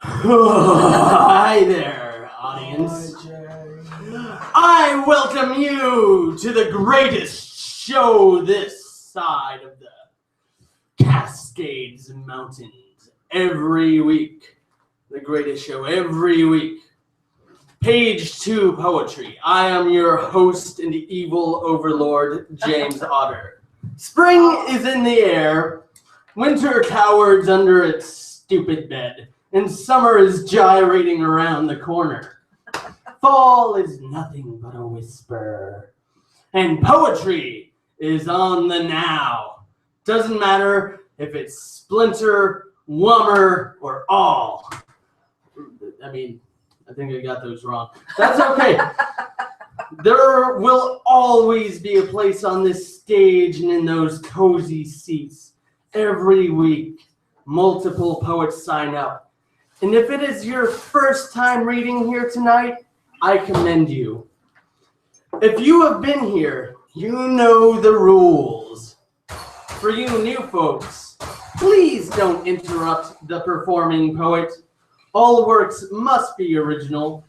Hi there, audience. I welcome you to the greatest show this side of the Cascades Mountains every week. The greatest show every week. Page 2 Poetry. I am your host and evil overlord, James Otter. Spring is in the air. Winter cowers under its stupid bed. And summer is gyrating around the corner. Fall is nothing but a whisper. And poetry is on the now. Doesn't matter if it's splinter, wummer, or all. I think I got those wrong. That's okay. There will always be a place on this stage and in those cozy seats. Every week, multiple poets sign up. And if it is your first time reading here tonight, I commend you. If you have been here, you know the rules. For you new folks, please don't interrupt the performing poet. All works must be original.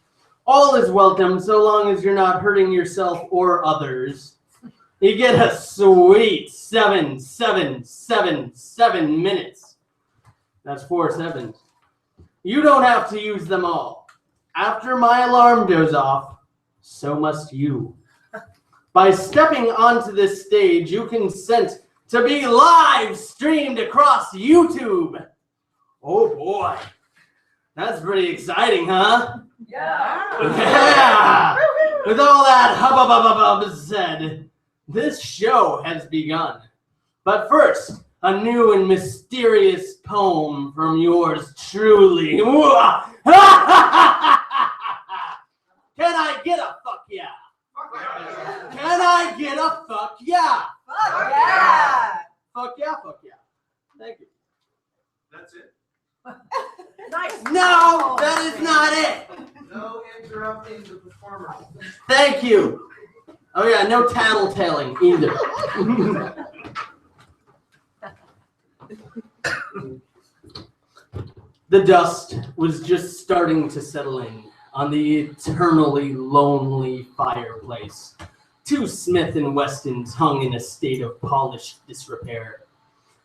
All is welcome so long as you're not hurting yourself or others. You get a sweet 7 minutes. That's 4 sevens. You don't have to use them all. After my alarm goes off, so must you. By stepping onto this stage, you consent to be live streamed across YouTube. Oh boy, that's pretty exciting, huh? Yeah! With all that hubbub said, this show has begun. But first, a new and mysterious poem from yours truly. Can I get a fuck yeah? Can I get a fuck yeah? Fuck yeah! Fuck yeah, fuck yeah. Thank you. That's it? Nice. No, that is not it. No interrupting the performer. Thank you. Oh yeah, no tattletaling either. The dust was just starting to settle in on the eternally lonely fireplace. 2 Smith & Wessons hung in a state of polished disrepair.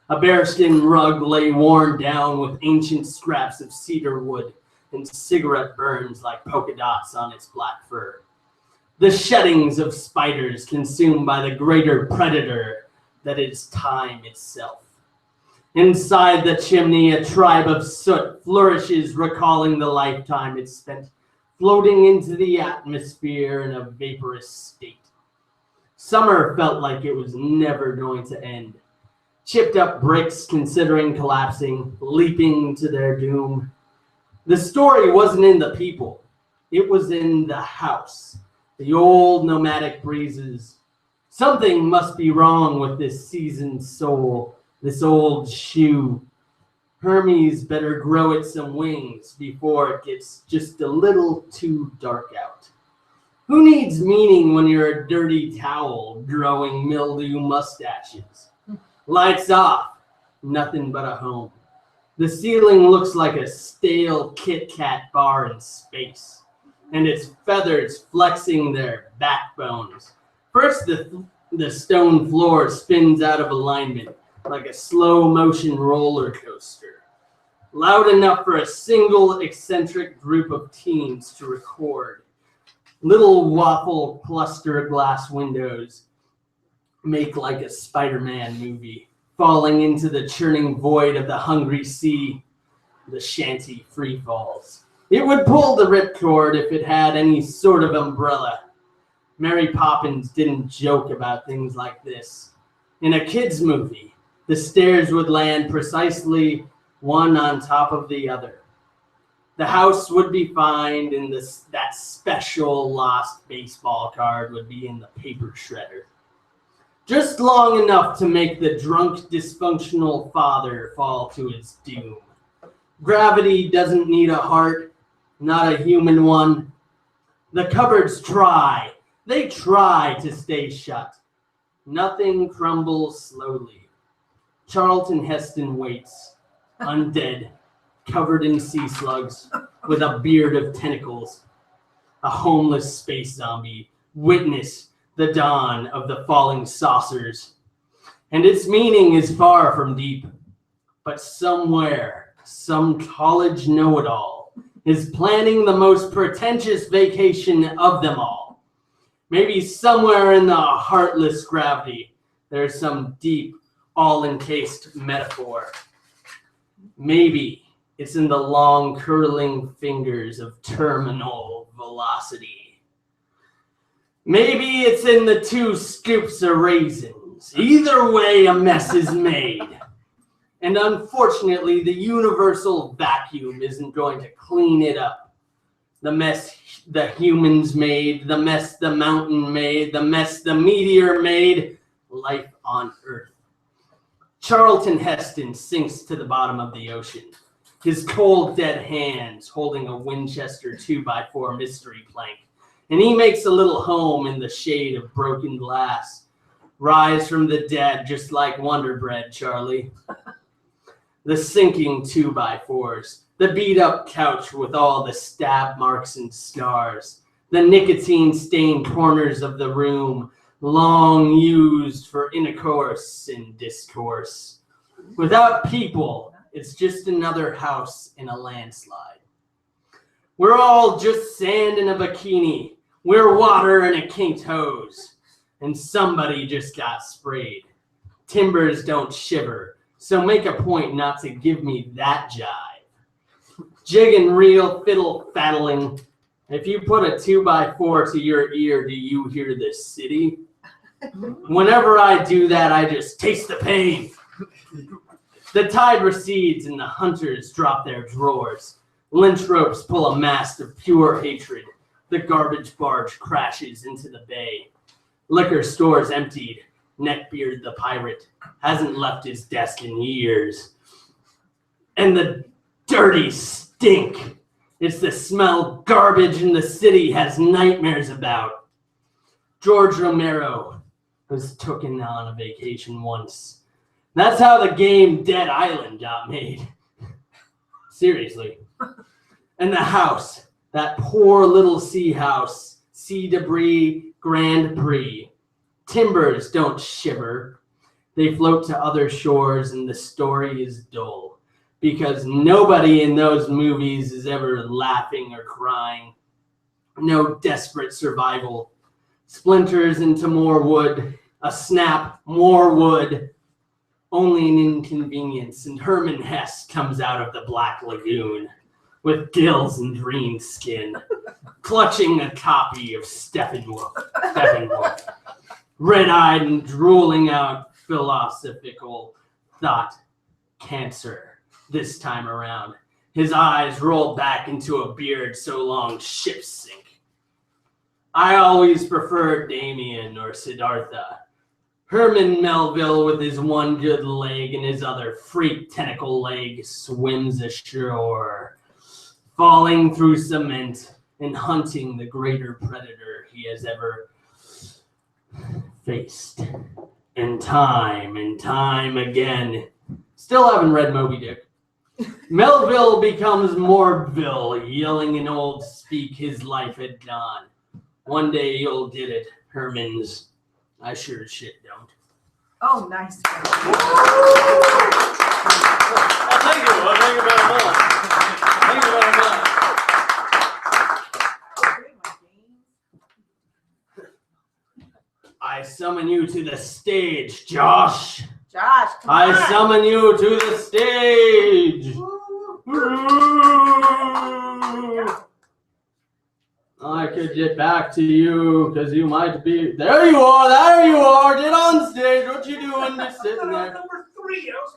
A bearskin rug lay worn down with ancient scraps of cedar wood and cigarette burns like polka dots on its black fur. The sheddings of spiders consumed by the greater predator that is time itself. Inside the chimney, a tribe of soot flourishes, recalling the lifetime it spent floating into the atmosphere in a vaporous state. Summer felt like it was never going to end. Chipped up bricks considering collapsing, leaping to their doom. The story wasn't in the people. It was in the house. The old nomadic breezes. Something must be wrong with this seasoned soul. This old shoe. Hermes better grow it some wings before it gets just a little too dark out. Who needs meaning when you're a dirty towel growing mildew mustaches? Lights off. Nothing but a home. The ceiling looks like a stale Kit Kat bar in space, and its feathers flexing their backbones. First, the stone floor spins out of alignment, like a slow-motion roller coaster, loud enough for a single eccentric group of teens to record. Little waffle cluster glass windows make like a Spider-Man movie, falling into the churning void of the hungry sea. The shanty free falls. It would pull the ripcord if it had any sort of umbrella. Mary Poppins didn't joke about things like this. In a kid's movie, the stairs would land precisely one on top of the other. The house would be fine, and that special lost baseball card would be in the paper shredder. Just long enough to make the drunk, dysfunctional father fall to his doom. Gravity doesn't need a heart, not a human one. The cupboards try. They try to stay shut. Nothing crumbles slowly. Charlton Heston waits, undead, covered in sea slugs, with a beard of tentacles. A homeless space zombie. Witness the dawn of the falling saucers. And its meaning is far from deep. But somewhere, some college know-it-all is planning the most pretentious vacation of them all. Maybe somewhere in the heartless gravity, there's some deep, all-encased metaphor. Maybe it's in the long, curling fingers of terminal velocity. Maybe it's in the 2 scoops of raisins. Either way, a mess is made. And unfortunately, the universal vacuum isn't going to clean it up. The mess the humans made, the mess the mountain made, the mess the meteor made, life on Earth. Charlton Heston sinks to the bottom of the ocean, his cold, dead hands holding a Winchester 2x4 mystery plank, and he makes a little home in the shade of broken glass. Rise from the dead just like Wonder Bread, Charlie. The sinking 2x4s, the beat-up couch with all the stab marks and scars, the nicotine-stained corners of the room, long used for intercourse and discourse. Without people, it's just another house in a landslide. We're all just sand in a bikini. We're water in a kinked hose. And somebody just got sprayed. Timbers don't shiver, so make a point not to give me that jive. Jig and reel, fiddle faddling. If you put a 2x4 to your ear, do you hear the city? Whenever I do that, I just taste the pain. The tide recedes and the hunters drop their drawers. Lynch ropes pull a mast of pure hatred. The garbage barge crashes into the bay. Liquor stores emptied. Neckbeard the pirate hasn't left his desk in years. And the dirty stink. It's the smell garbage in the city has nightmares about. George Romero was taken on a vacation once. That's how the game Dead Island got made. Seriously. And the house, that poor little sea house, sea debris, Grand Prix. Timbers don't shiver. They float to other shores and the story is dull. Because nobody in those movies is ever laughing or crying. No desperate survival. Splinters into more wood. A snap, more wood. Only an inconvenience, and Herman Hesse comes out of the Black Lagoon with gills and green skin, clutching a copy of Steppenwolf, red-eyed and drooling out philosophical thought cancer this time around. His eyes roll back into a beard so long ships sink. I always preferred Damien or Siddhartha. Herman Melville with his one good leg and his other freak tentacle leg swims ashore, falling through cement and hunting the greater predator he has ever faced. And time again. Still haven't read Moby Dick. Melville becomes Morville, yelling in old speak his life had gone. One day you'll get it, Herman's. I sure as shit don't. Oh, nice. Thank you. Well, thank you very much. Thank you very much. I summon you to the stage, Josh. Josh, come I on. summon you to the stage. I could get back to you because you might be. There you are. There you are. Get on stage. What you doing? Just sitting there. Number 3. I was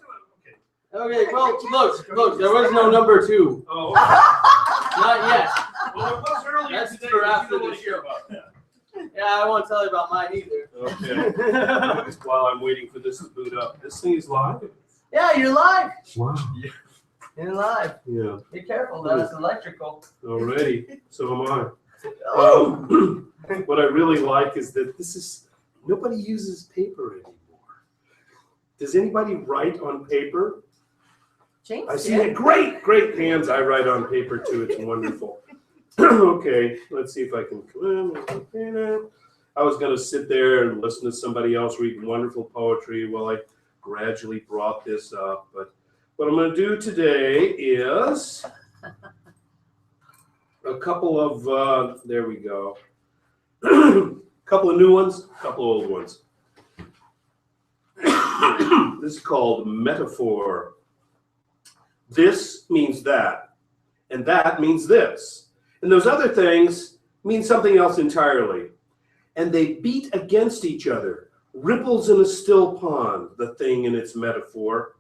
gonna. Okay. Well, look. There was no number 2. Oh. Not yet. Well, it was earlier That's today. for but after you don't the want to hear show. about that. Yeah, I won't tell you about mine either. Okay. While I'm waiting for this to boot up, this thing is live. Yeah, you're live. Wow. You're live. Yeah. Be careful, though. It's electrical. Already. So am I. Oh. What I really like is that nobody uses paper anymore. Does anybody write on paper? James I see did. it. Great hands. I write on paper too. It's wonderful. Okay, let's see if I can. I was going to sit there and listen to somebody else read wonderful poetry while I gradually brought this up. But what I'm going to do today is a couple of, there we go, a couple of new ones, a couple of old ones. This is called Metaphor. This means that, and that means this. And those other things mean something else entirely. And they beat against each other. Ripples in a still pond, the thing in its metaphor.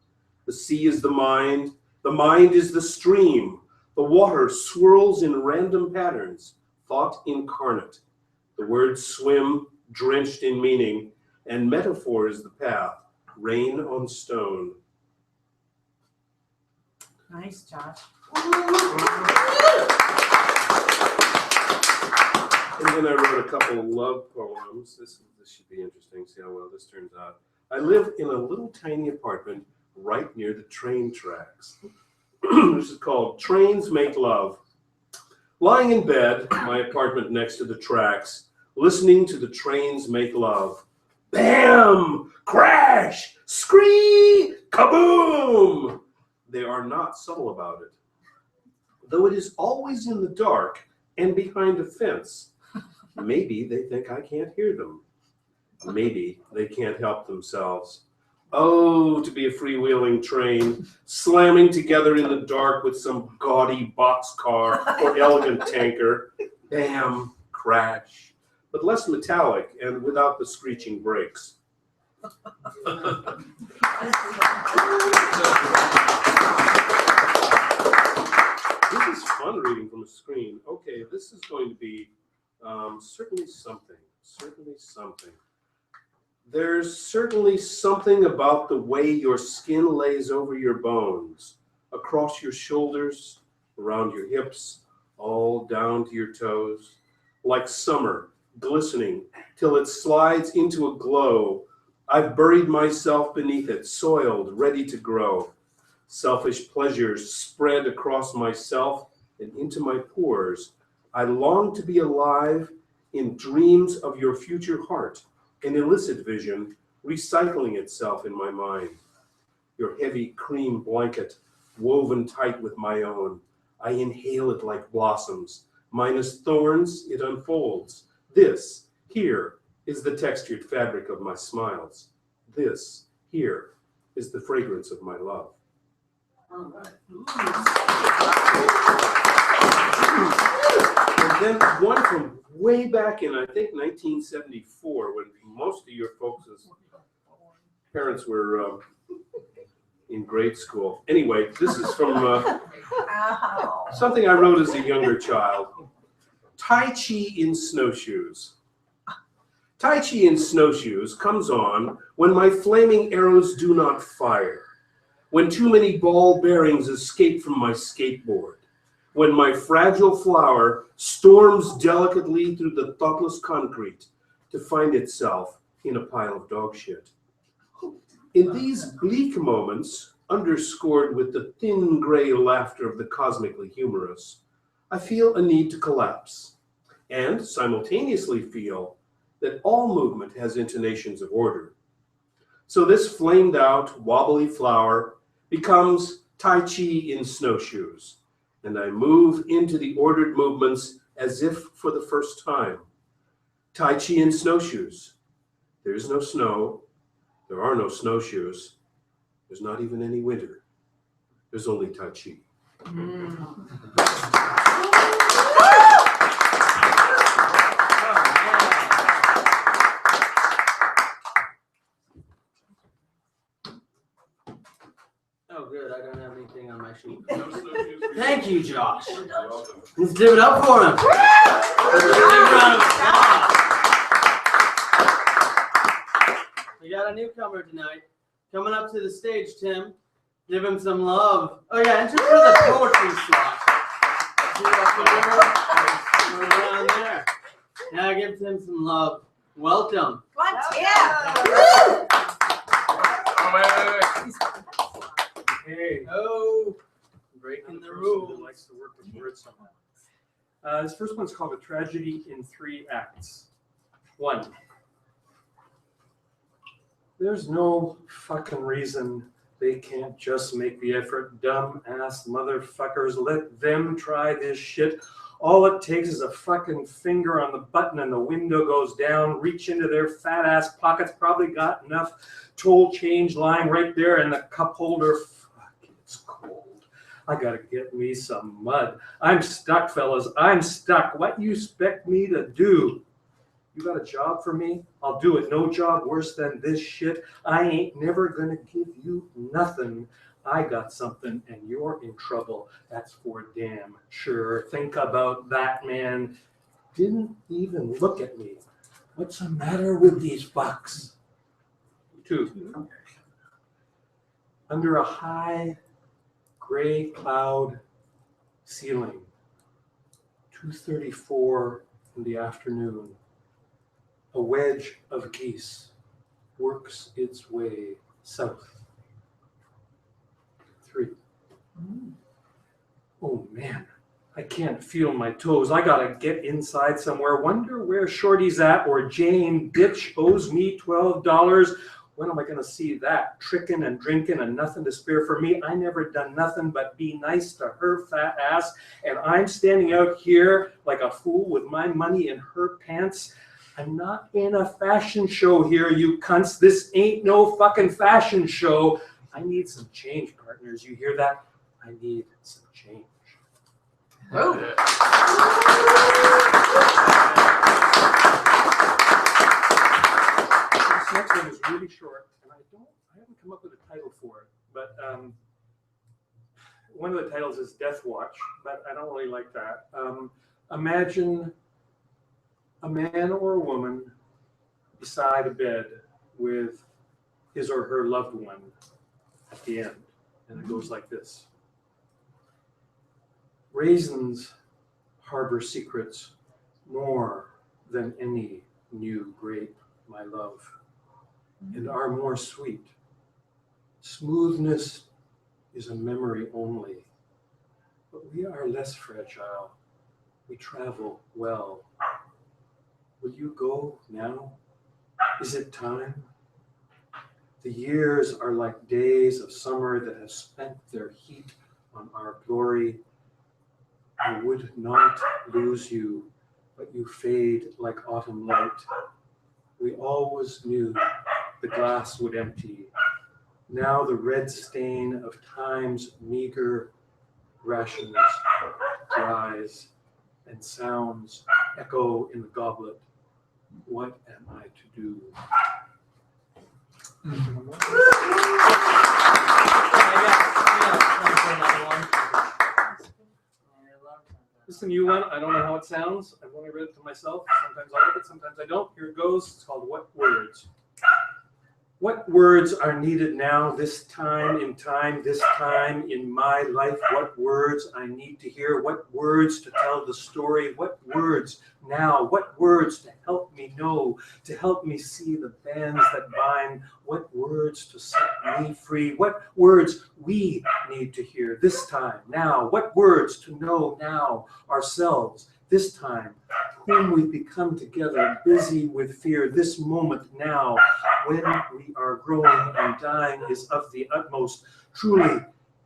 The sea is the mind is the stream. The water swirls in random patterns, thought incarnate. The words swim, drenched in meaning, and metaphor is the path, rain on stone. Nice, Josh. And then I wrote a couple of love poems. This should be interesting. See how well this turns out. I live in a little tiny apartment right near the train tracks. This is called Trains Make Love. Lying in bed, my apartment next to the tracks, listening to the trains make love. Bam! Crash! Scree! Kaboom! They are not subtle about it. Though it is always in the dark and behind a fence. Maybe they think I can't hear them. Maybe they can't help themselves. Oh, to be a freewheeling train, slamming together in the dark with some gaudy boxcar or elegant tanker. Bam, crash, but less metallic and without the screeching brakes. This is fun reading from a screen. Okay, this is going to be certainly something. There's certainly something about the way your skin lays over your bones, across your shoulders, around your hips, all down to your toes, like summer, glistening, till it slides into a glow. I've buried myself beneath it, soiled, ready to grow. Selfish pleasures spread across myself and into my pores. I long to be alive in dreams of your future heart, an illicit vision recycling itself in my mind. Your heavy cream blanket, woven tight with my own. I inhale it like blossoms. Minus thorns, it unfolds. This, here, is the textured fabric of my smiles. This, here, is the fragrance of my love. All right. And then one from way back in, I think, 1974, when most of your folks' parents were in grade school. Anyway, this is from something I wrote as a younger child. Tai Chi in Snowshoes. Tai Chi in Snowshoes comes on when my flaming arrows do not fire, when too many ball bearings escape from my skateboard, when my fragile flower storms delicately through the thoughtless concrete to find itself in a pile of dog shit. In these bleak moments, underscored with the thin gray laughter of the cosmically humorous, I feel a need to collapse, and simultaneously feel that all movement has intonations of order. So this flamed out, wobbly flower becomes Tai Chi in Snowshoes, and I move into the ordered movements as if for the first time. Tai Chi in Snowshoes. There is no snow. There are no snowshoes. There's not even any winter. There's only Tai Chi. Oh, good. I don't have anything on my sheet. No snowshoes for you. Thank you, Josh. You're welcome. Let's give it up for him. Big round of applause. We got a newcomer tonight. Coming up to the stage, Tim. Give him some love. Oh, yeah, enter for the poetry slot. See up there? Around there. Now give Tim some love. Welcome. Come on, Tim. Wait. Okay. Oh, I'm breaking a the person rules. who likes to work with words somehow. This first one's called A Tragedy in 3 Acts. 1. There's no fucking reason they can't just make the effort. Dumb ass motherfuckers, let them try this shit. All it takes is a fucking finger on the button and the window goes down. Reach into their fat ass pockets, probably got enough toll change lying right there in the cup holder. Fuck, it's cold. I gotta get me some mud. I'm stuck, fellas. I'm stuck. What you expect me to do? You got a job for me? I'll do it. No job worse than this shit. I ain't never gonna give you nothing. I got something and you're in trouble. That's for damn sure. Think about that, man. Didn't even look at me. What's the matter with these fucks? 2. Under a high gray cloud ceiling, 2:34 in the afternoon, a wedge of geese works its way south. 3. Oh man, I can't feel my toes. I gotta get inside somewhere. Wonder where Shorty's at, or Jane bitch owes me $12. When am I gonna see that? Tricking and drinking and nothing to spare for me. I never done nothing but be nice to her fat ass, and I'm standing out here like a fool with my money in her pants. I'm not in a fashion show here, you cunts. This ain't no fucking fashion show. I need some change, partners. You hear that? I need some change. Oh. This next one is really short, and I haven't come up with a title for it, but one of the titles is Death Watch, but I don't really like that. Imagine a man or a woman beside a bed with his or her loved one at the end, and it goes like this. Raisins harbor secrets more than any new grape, my love, and are more sweet. Smoothness is a memory only, but we are less fragile. We travel well. Will you go now? Is it time? The years are like days of summer that have spent their heat on our glory. I would not lose you, but you fade like autumn light. We always knew the glass would empty. Now the red stain of time's meager rations rise, and sounds echo in the goblet. What am I to do? This is a new one. I don't know how it sounds. I've only read it to myself. Sometimes I like it, sometimes I don't. Here it goes. It's called What Words? What words are needed now, this time in my life? What words I need to hear? What words to tell the story? What words now? What words to help me know, to help me see the bands that bind? What words to set me free? What words we need to hear this time, now? What words to know now, ourselves, this time, whom we've become together, busy with fear, this moment now, when we are growing and dying is of the utmost. Truly,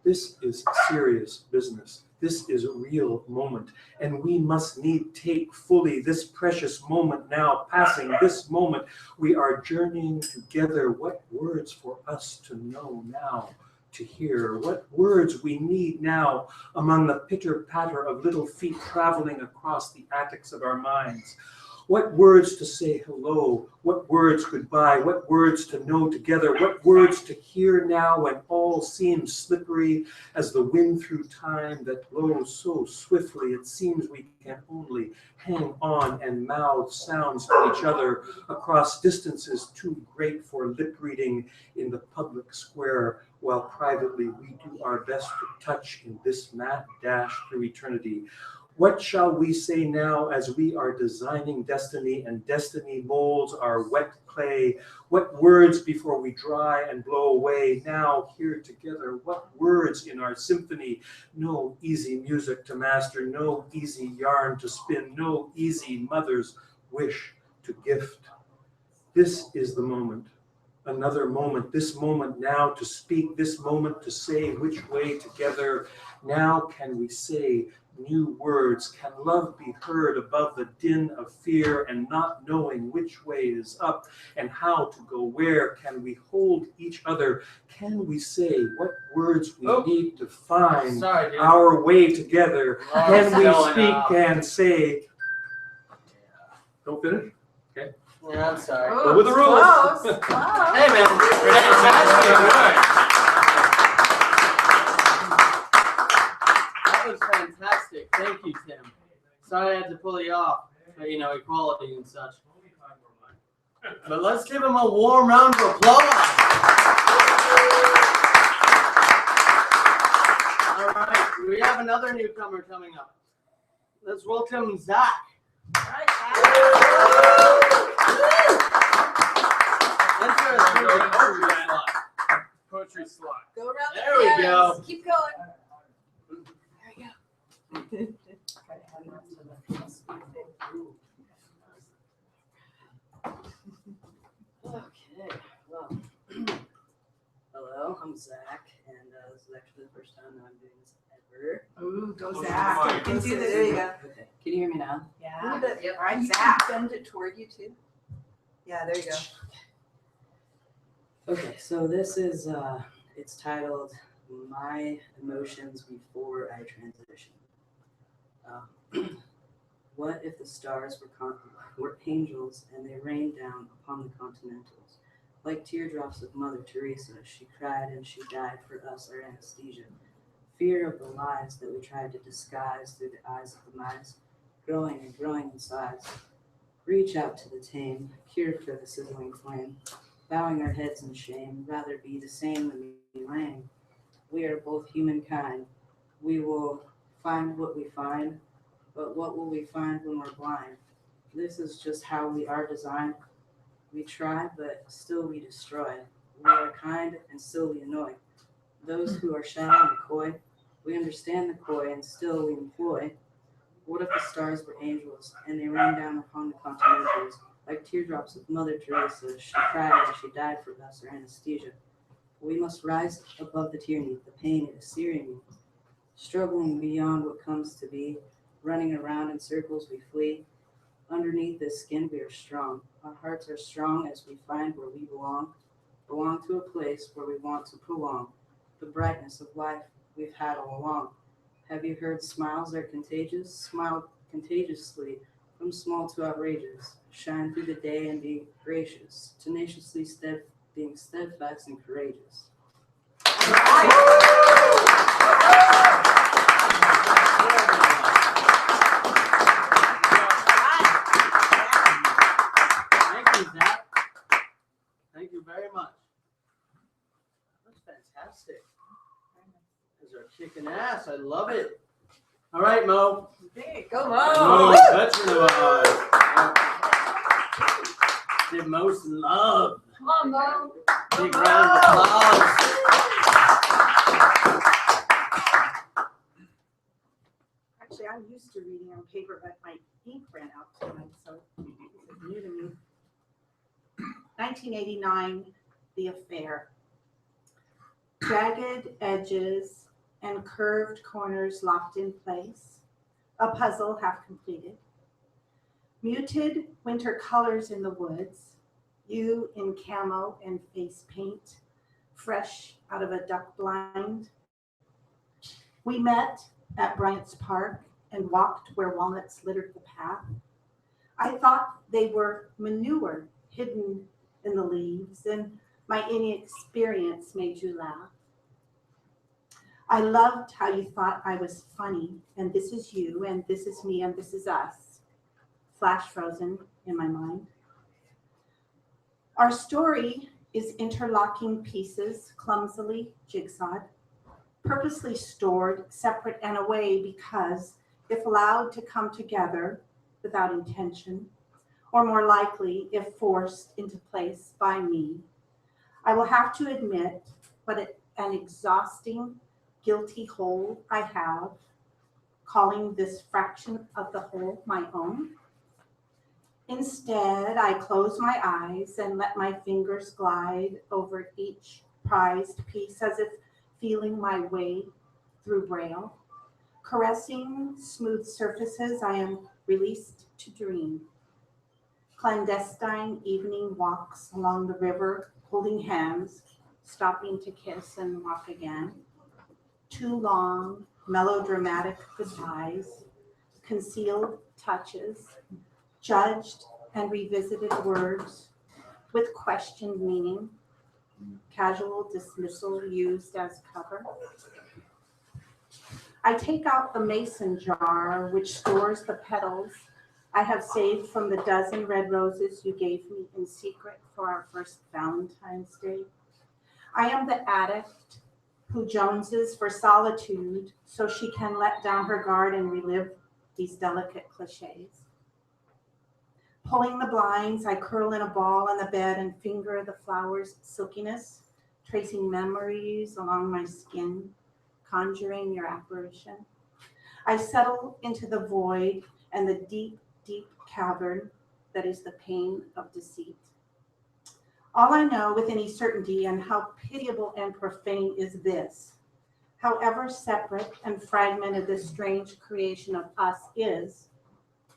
this is serious business. This is a real moment, and we must need take fully this precious moment now, passing this moment. We are journeying together. What words for us to know now, to hear? What words we need now among the pitter-patter of little feet traveling across the attics of our minds? What words to say hello? What words goodbye? What words to know together? What words to hear now when all seems slippery as the wind through time that blows so swiftly it seems we can only hang on and mouth sounds to each other across distances too great for lip reading in the public square, while privately we do our best to touch in this mad dash through eternity. What shall we say now as we are designing destiny and destiny molds our wet clay? What words before we dry and blow away? Now here together, what words in our symphony? No easy music to master, no easy yarn to spin, no easy mother's wish to gift. This is the moment. Another moment, this moment now to speak, this moment to say which way together. Now can we say new words? Can love be heard above the din of fear and not knowing which way is up and how to go where? Can we hold each other? Can we say what words we need to find our way together? Can we speak and say, don't finish? Okay. Yeah, I'm sorry. Ooh, Go with the rules. close. Close. Hey man, fantastic work. That was fantastic. Thank you, Tim. Sorry I had to pull you off, but you know, equality and such. But let's give him a warm round of applause. All right, we have another newcomer coming up. Let's welcome Zach. Poetry slot. Go around the There we go. pianos. Keep going. There you Okay, well, hello, I'm Zach, and this is actually the first time that I'm doing this ever. go. Ooh, go Close Zach. the You mic. can do this. There you go. Okay, can you hear me now? Yeah. Yep. All right, You Zach. can bend it toward you too. Yeah, there you go. Okay, so this is, it's titled My Emotions Before I Transition. What if the stars were angels and they rained down upon the continentals? Like teardrops of Mother Teresa, she cried and she died for us, our anesthesia. Fear of the lies that we tried to disguise through the eyes of the mice, growing and growing in size. Reach out to the tame, cure for the sizzling flame, bowing our heads in shame, rather be the same than be lame. We are both humankind. We will find what we find, but what will we find when we're blind? This is just how we are designed. We try, but still we destroy. We are kind, and still we annoy. Those who are shallow and coy, we understand the coy, and still we employ. What if the stars were angels, and they rained down upon the continentals? Like teardrops of Mother Teresa, she cried and she died for us, our anesthesia. We must rise above the tyranny, the pain it is searing me. Struggling beyond what comes to be, running around in circles we flee. Underneath this skin we are strong. Our hearts are strong as we find where we belong to a place where we want to prolong the brightness of life we've had all along. Have you heard smiles are contagious? Smile contagiously, from small to outrageous. Shine through the day and be gracious, tenaciously being steadfast and courageous. Thank you, Zach. Thank you very much. That's fantastic. You guys are kicking ass. I love it. All right, Mo. There you go, Mo, Mo. veteran of ours. Give Mo some love. Come on, Mo. Big round of applause. Actually, I'm used to reading on paper, but my ink ran out tonight, so this is new to me. 1989, The Affair. Jagged edges and curved corners locked in place. A puzzle half completed. Muted winter colors in the woods. You in camo and face paint, fresh out of a duck blind. We met at Bryant's Park and walked where walnuts littered the path. I thought they were manure hidden in the leaves, and my inexperience made you laugh. I loved how you thought I was funny, and this is you, and this is me, and this is us. Flash frozen in my mind. Our story is interlocking pieces, clumsily jigsawed, purposely stored separate and away because if allowed to come together without intention, or more likely, if forced into place by me, I will have to admit what an exhausting, guilty hole I have, calling this fraction of the whole my own. Instead, I close my eyes and let my fingers glide over each prized piece as if feeling my way through braille. Caressing smooth surfaces, I am released to dream. Clandestine evening walks along the river, holding hands, stopping to kiss and walk again. Too long, melodramatic goodbyes, concealed touches, judged and revisited words with questioned meaning, casual dismissal used as cover. I take out the mason jar which stores the petals I have saved from the dozen red roses you gave me in secret for our first Valentine's Day. I am the addict who joneses for solitude so she can let down her guard and relive these delicate cliches. Pulling the blinds, I curl in a ball on the bed and finger the flower's silkiness, tracing memories along my skin, conjuring your apparition. I settle into the void and the deep, deep cavern that is the pain of deceit. All I know with any certainty, and how pitiable and profane, is this: however separate and fragmented this strange creation of us is,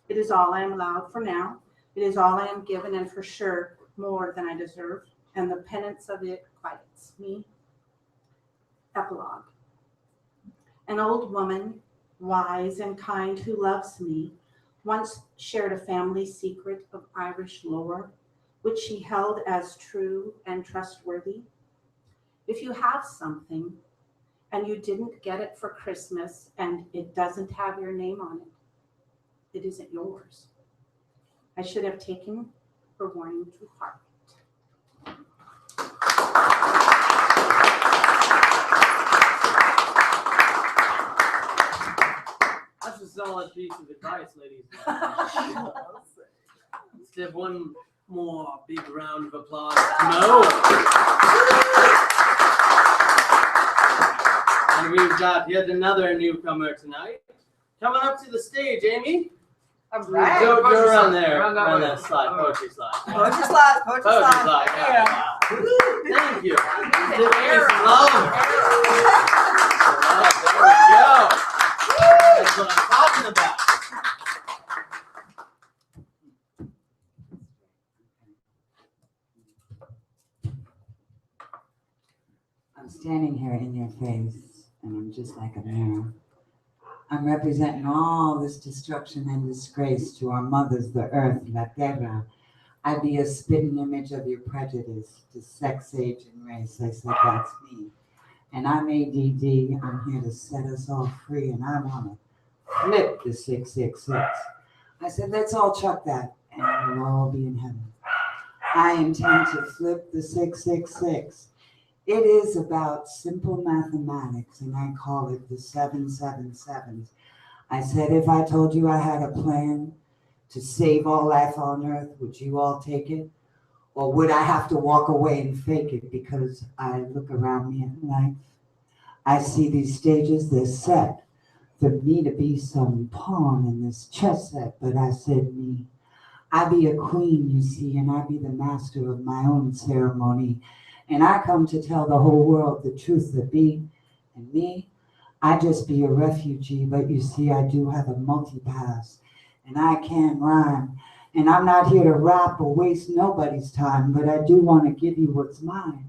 it is all I am allowed for now. It is all I am given, and for sure more than I deserve, and the penance of it quiets me. Epilogue. An old woman, wise and kind, who loves me, once shared a family secret of Irish lore, which she held as true and trustworthy. If you have something and you didn't get it for Christmas and it doesn't have your name on it, it isn't yours. I should have taken her warning to heart. That's a solid piece of advice, ladies. Let's give one more big round of applause to Mo. And we've got yet another newcomer tonight. Coming up to the stage, Amy. All right. Go around there. Around that Around way. that slide. Poetry slide. Poetry slide, poetry Poetry slide. slide. Yeah. Thank you. Thank Give you. me some love. There we go. That's what I'm talking about. I'm standing here in your face, and I'm just like a mirror. I'm representing all this destruction and disgrace to our mothers, the earth, la terra. I be a spitting image of your prejudice to sex, age, and race. I said, that's me. And I'm ADD. I'm here to set us all free, and I want to flip the 666. I said, let's all chuck that, and we'll all be in heaven. I intend to flip the 666. It is about simple mathematics, and I call it the 777s. I said, if I told you I had a plan to save all life on earth, would you all take it? Or would I have to walk away and fake it because I look around me in life? I see these stages, they're set for me to be some pawn in this chess set, but I said me. I be a queen, you see, and I be the master of my own ceremony. And I come to tell the whole world the truth that be. And me, I just be a refugee, but you see, I do have a multi-pass. And I can rhyme. And I'm not here to rap or waste nobody's time, but I do want to give you what's mine.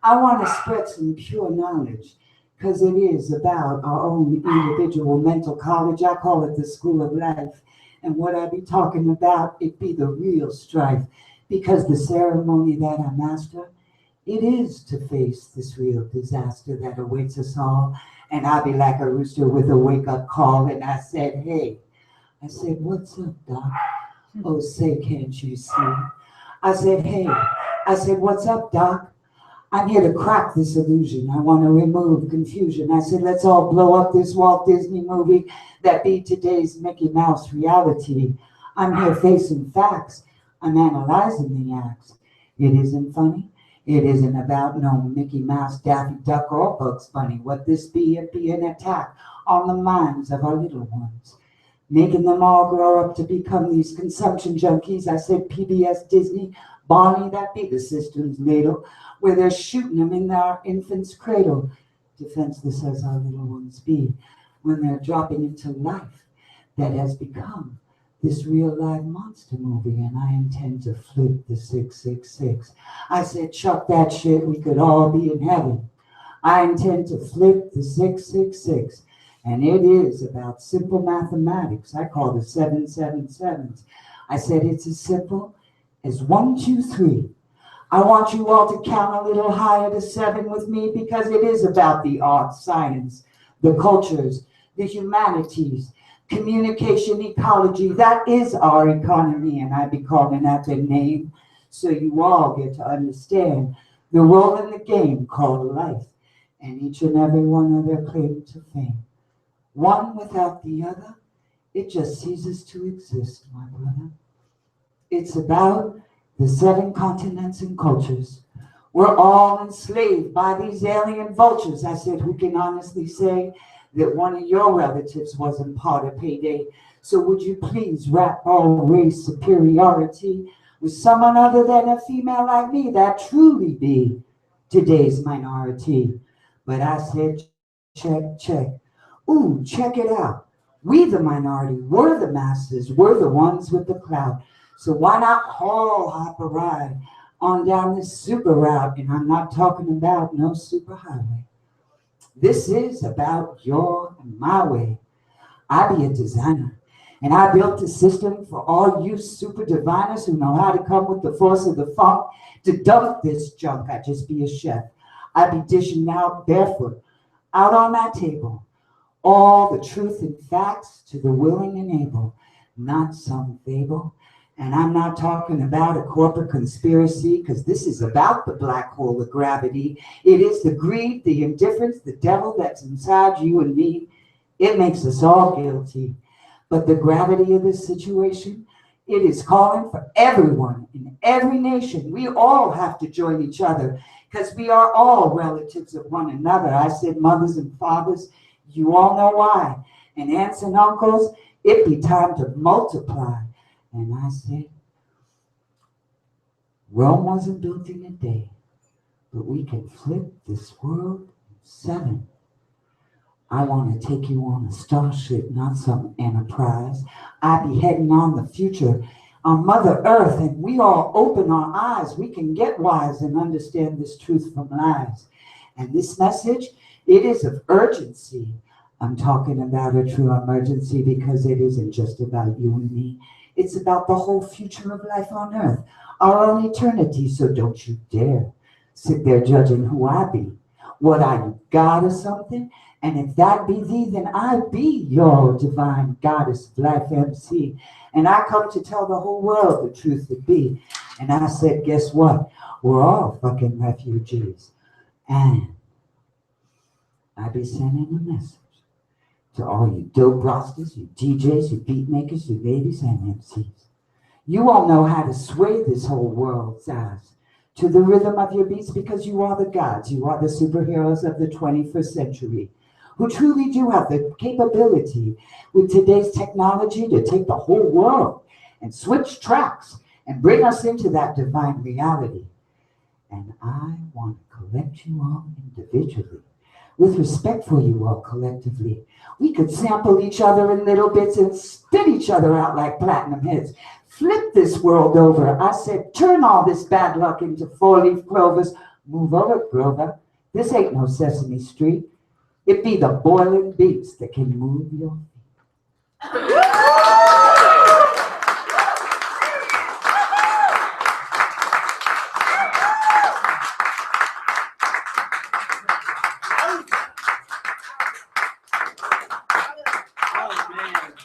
I want to spread some pure knowledge, because it is about our own individual mental college. I call it the school of life. And what I be talking about, it be the real strife, because the ceremony that I master, it is to face this real disaster that awaits us all. And I be like a rooster with a wake-up call, and I said, hey. I said, what's up, Doc? Oh, say, can't you see? I said, hey. I said, what's up, Doc? I'm here to crack this illusion. I want to remove confusion. I said, let's all blow up this Walt Disney movie that be today's Mickey Mouse reality. I'm here facing facts. I'm analyzing the acts. It isn't funny. It isn't about no Mickey Mouse, Daffy Duck, or Bugs Bunny. What this be, it be an attack on the minds of our little ones, making them all grow up to become these consumption junkies. I said PBS, Disney, Bonnie, that be the system's ladle, where they're shooting them in our infant's cradle, defenseless as our little ones be, when they're dropping into life that has become this real live monster movie, and I intend to flip the 666. I said, chuck that shit, we could all be in heaven. I intend to flip the 666, and it is about simple mathematics. I call it 777s. I said, it's as simple as 1, 2, 3. I want you all to count a little higher to 7 with me, because it is about the arts, science, the cultures, the humanities, communication, ecology. That is our economy, and I be calling that the name so you all get to understand the role in the game called life, and each and every one of their claim to fame. One without the other, it just ceases to exist, my brother. It's about the 7 continents and cultures. We're all enslaved by these alien vultures. I said, who can honestly say that one of your relatives wasn't part of payday? So would you please wrap all race superiority with someone other than a female like me that truly be today's minority? But I said, check, check. Ooh, check it out. We the minority, we're the masses, we're the ones with the clout. So why not all hop a ride on down this super route? And I'm not talking about no super highway. This is about your and my way. I be a designer, and I built a system for all you super diviners who know how to come with the force of the funk to dump this junk. I just be a chef. I be dishing out barefoot, out on that table, all the truth and facts to the willing and able, not some fable. And I'm not talking about a corporate conspiracy, because this is about the black hole of gravity. It is the greed, the indifference, the devil that's inside you and me. It makes us all guilty. But the gravity of this situation, it is calling for everyone in every nation. We all have to join each other, because we are all relatives of one another. I said mothers and fathers, you all know why. And aunts and uncles, it be time to multiply. And I said, Rome wasn't built in a day, but we can flip this world in 7. I want to take you on a starship, not some enterprise. I be heading on the future on Mother Earth, and we all open our eyes. We can get wise and understand this truth from lies. And this message, it is of urgency. I'm talking about a true emergency, because it isn't just about you and me. It's about the whole future of life on Earth, our own eternity. So don't you dare sit there judging who I be. What I God or something? And if that be thee, then I be your divine goddess of life MC. And I come to tell the whole world the truth it be. And I said, guess what? We're all fucking refugees. And I be sending a message to all you dope rosters, you DJs, you beat makers, you ladies and MCs. You all know how to sway this whole world's eyes to the rhythm of your beats, because you are the gods. You are the superheroes of the 21st century, who truly do have the capability with today's technology to take the whole world and switch tracks and bring us into that divine reality. And I want to collect you all individually, with respect for you all collectively. We could sample each other in little bits and spit each other out like platinum hits. Flip this world over. I said, turn all this bad luck into 4-leaf clovers. Move over, Grover. This ain't no Sesame Street. It be the boiling beats that can move your feet.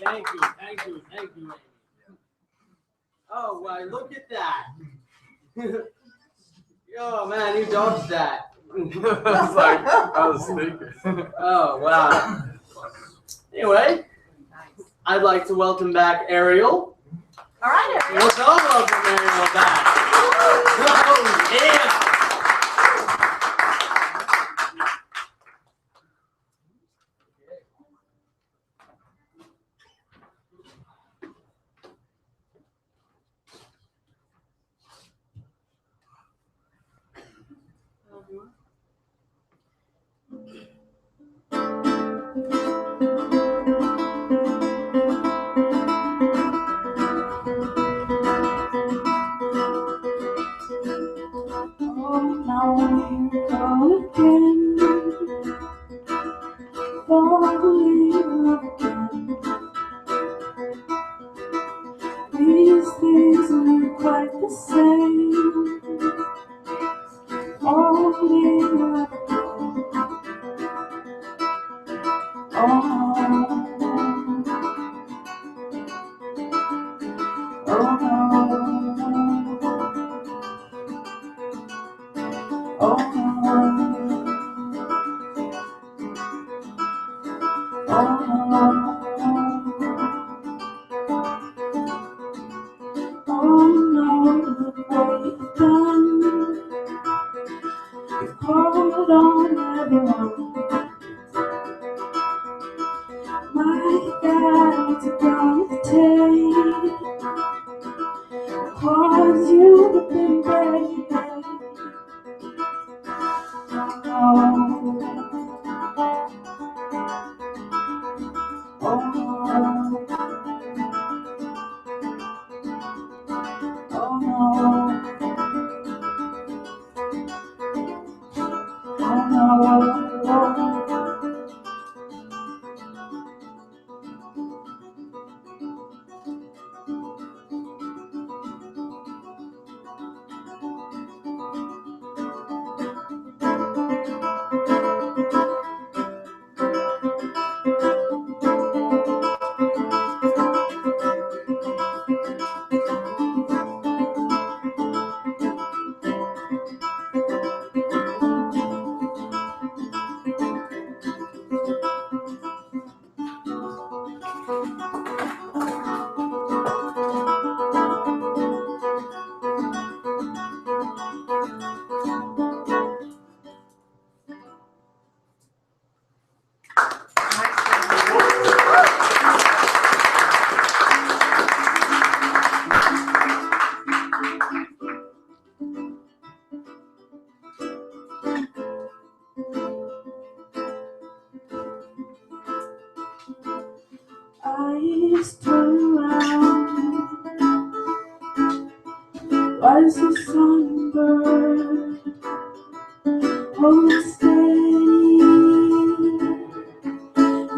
Thank you, Amy. Oh, why, look at that. Oh man, you dodged that. I was like, I was thinking. Oh wow. Anyway, I'd like to welcome back Ariel. All right, everyone. Let's all welcome Ariel back. Oh yeah. Oh, now here we go again, falling in love again. These things aren't quite the same. Falling in love again. Oh, oh no. Oh no. Oh no, look what you've done. You've called on everyone. My God, what's it gonna take? 'Cause you've been brave. Eyes turn around. Was the sunbird? Oh, stay.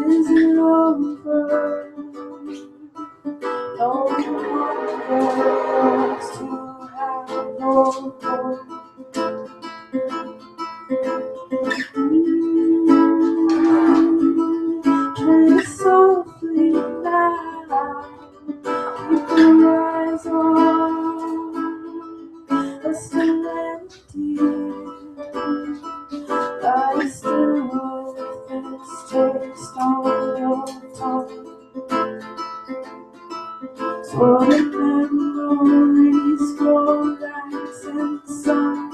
Is it over? No longer to have hope. Tread softly now. Keep your eyes on a still empty. I still with this taste on your tongue. So the memories go rise and sun.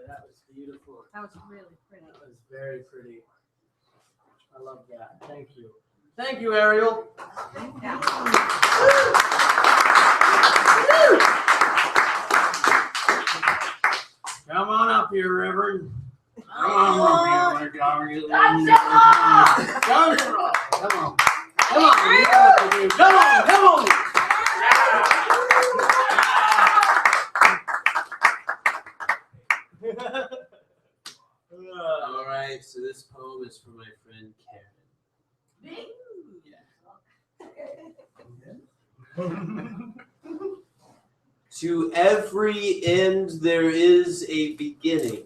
That was beautiful. That was really pretty. That was very pretty. I love that. Thank you. Thank you, Ariel. Yeah. up here, Reverend. Come on, Come on. Come on. You know what to do. Come on. All right, so this poem is for my friend Karen. To every end there is a beginning.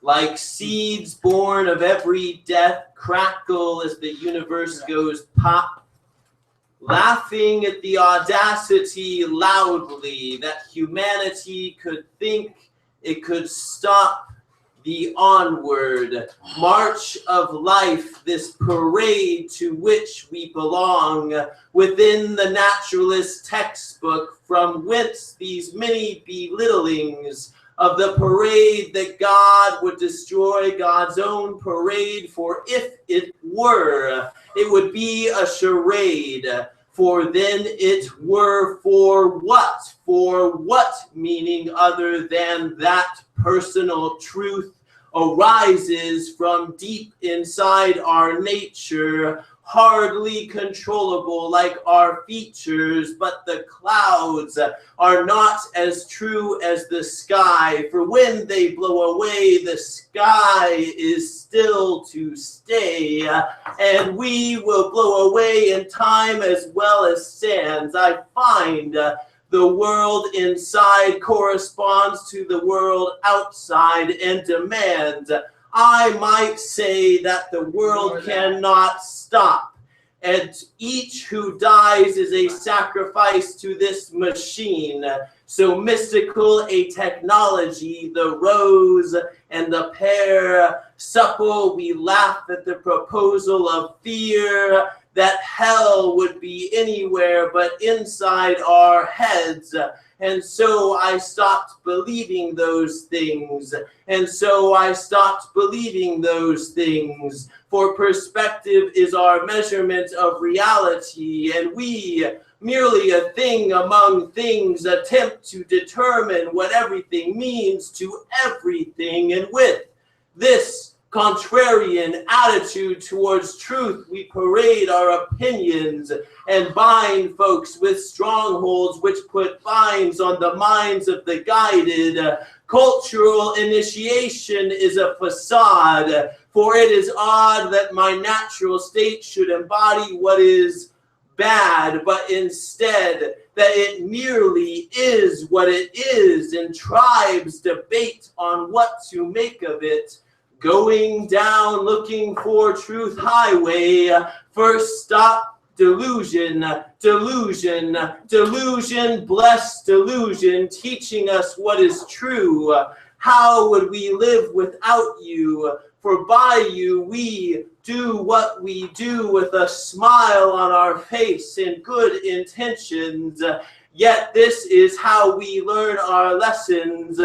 Like seeds born of every death crackle as the universe goes pop, laughing at the audacity loudly that humanity could think it could stop the onward march of life, this parade to which we belong within the naturalist textbook, from whence these many belittlings of the parade that God would destroy God's own parade, for if it were, it would be a charade. For then it were for what? For what meaning other than that personal truth arises from deep inside our nature, hardly controllable like our features, but the clouds are not as true as the sky, for when they blow away, the sky is still to stay, and we will blow away in time as well as sands. I find the world inside corresponds to the world outside and demands. I might say that the world cannot stop, and each who dies is a sacrifice to this machine. So mystical a technology, the rose and the pear, supple we laugh at the proposal of fear, that hell would be anywhere but inside our heads. And so I stopped believing those things. And so I stopped believing those things. For perspective is our measurement of reality, and we, merely a thing among things, attempt to determine what everything means to everything. And with this contrarian attitude towards truth, we parade our opinions and bind folks with strongholds which put fines on the minds of the guided. Cultural initiation is a facade, for it is odd that my natural state should embody what is bad, but instead that it merely is what it is, and tribes debate on what to make of it. Going down looking for truth highway, first stop delusion, delusion, delusion, blessed delusion, teaching us what is true. How would we live without you? For by you we do what we do with a smile on our face and good intentions. Yet this is how we learn our lessons,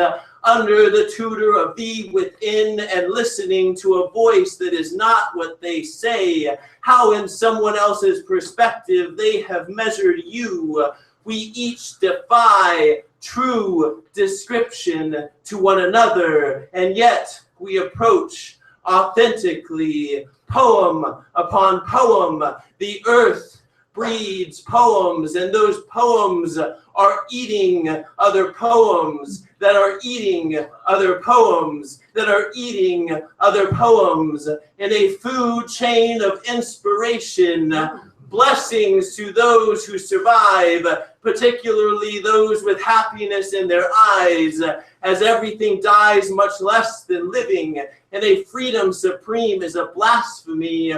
under the tutor of thee within, and listening to a voice that is not what they say, how in someone else's perspective they have measured you. We each defy true description to one another, and yet we approach authentically, poem upon poem. The earth breeds poems, and those poems are eating other poems that are eating other poems that are eating other poems, in a food chain of inspiration. Blessings to those who survive, particularly those with happiness in their eyes, as everything dies much less than living, and a freedom supreme is a blasphemy.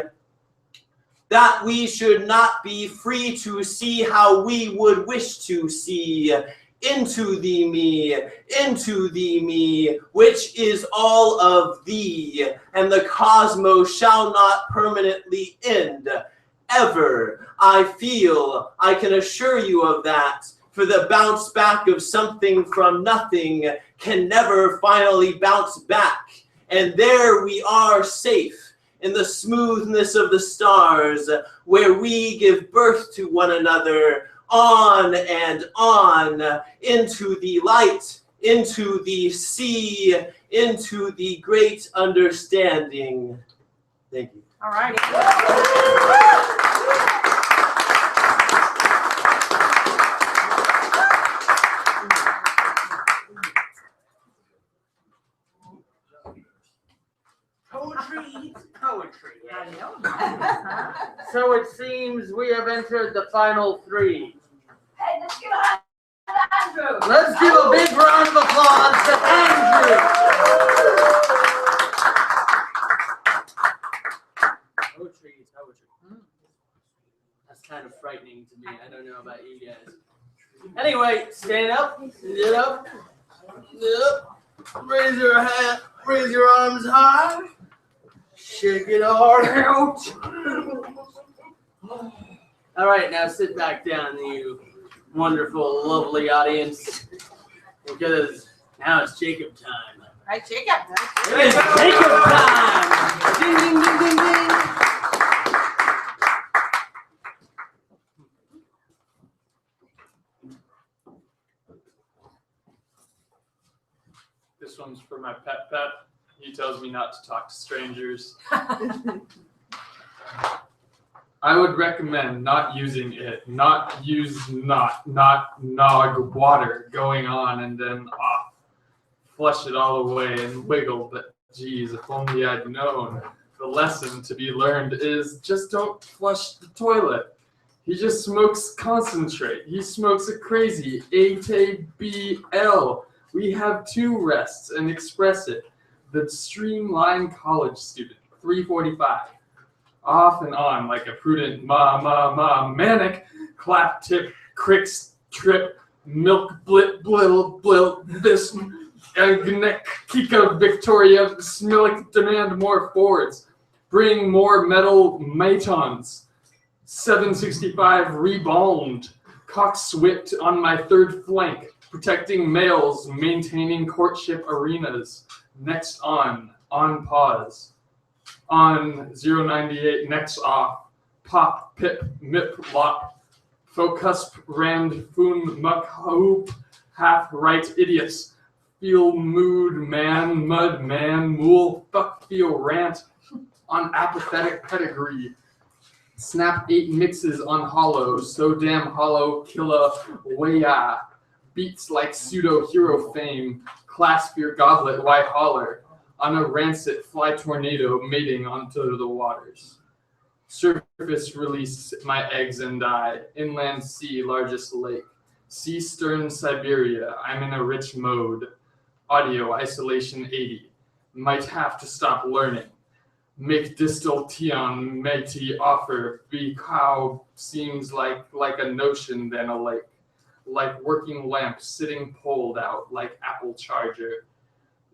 That we should not be free to see how we would wish to see. Into thee me, which is all of thee, and the cosmos shall not permanently end. Ever, I feel, I can assure you of that, for the bounce back of something from nothing can never finally bounce back. And there we are safe, in the smoothness of the stars, where we give birth to one another, on and on, into the light, into the sea, into the great understanding. Thank you. All right. Poetry. I know that. So it seems we have entered the final three. Hey, let's give a Andrew. Let's give a big round of applause to Andrew. Poetry. That's kind of frightening to me. I don't know about you guys. Anyway, stand up, get up, raise your hand, raise your arms high, shake it all out. All right, now sit back down, you wonderful, lovely audience, because now it's Jacob time. All right, Jacob. It's Jacob time! Ding, ding, ding, ding, ding. This one's for my pet. He tells me not to talk to strangers. I would recommend not using it. Not nog water going on and then off. Flush it all away and wiggle. But geez, if only I'd known. The lesson to be learned is just don't flush the toilet. He just smokes concentrate. He smokes a crazy 8ABL. We have two rests and express it. The streamline college student, 345. Off and on like a prudent manic, clap tip, cricks trip, milk blit this Kika Victoria, Smilk demand more Fords, bring more metal matons, 765 rebound, cocks whipped on my third flank, protecting males, maintaining courtship arenas, next on pause. On 098, next off, pop, pip, mip, lop, focus, rand, foon, muck, hoop, half right idiots, feel, mood, man, mud, man, mool, fuck, feel, rant, on apathetic pedigree, snap 8 mixes on hollow, so damn hollow, killa, waya, beats like pseudo-hero fame, clasp your goblet, why holler, on a rancid fly tornado mating onto the waters. Surface release my eggs and die. Inland sea, largest lake. Sea stern Siberia, I'm in a rich mode. Audio isolation 80. Might have to stop learning. Make distal tion meiti offer. Be cow seems like a notion than a lake. Like working lamp sitting pulled out like apple charger.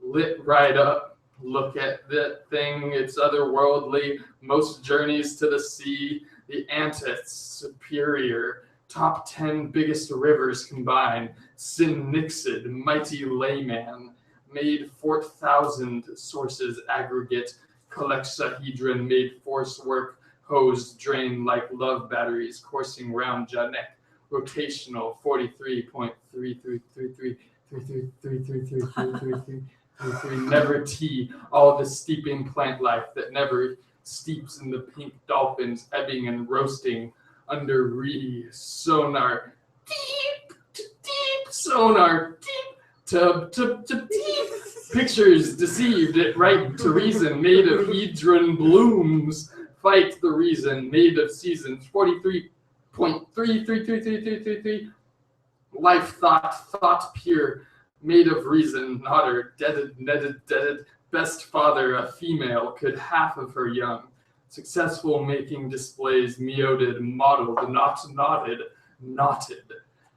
Lit right up. Look at that thing, it's otherworldly. Most journeys to the sea, the antithesis, superior. Top 10 biggest rivers combined. Sin-nixed, mighty layman. Made 4,000 sources aggregate. Collectahedron made force work. Hose drain like love batteries coursing round Janek. Rotational 43.333333333333. Never tea, all the steeping plant life that never steeps in the pink dolphins ebbing and roasting under reedy sonar, deep sonar, deep tub deep. Pictures deceived it right to reason, made of hedron blooms, fight the reason, made of seasons 43.333333. Life thought pure. Made of reason, otter, deaded, best father, a female, could half of her young. Successful making displays, meoted, modeled, not knotted.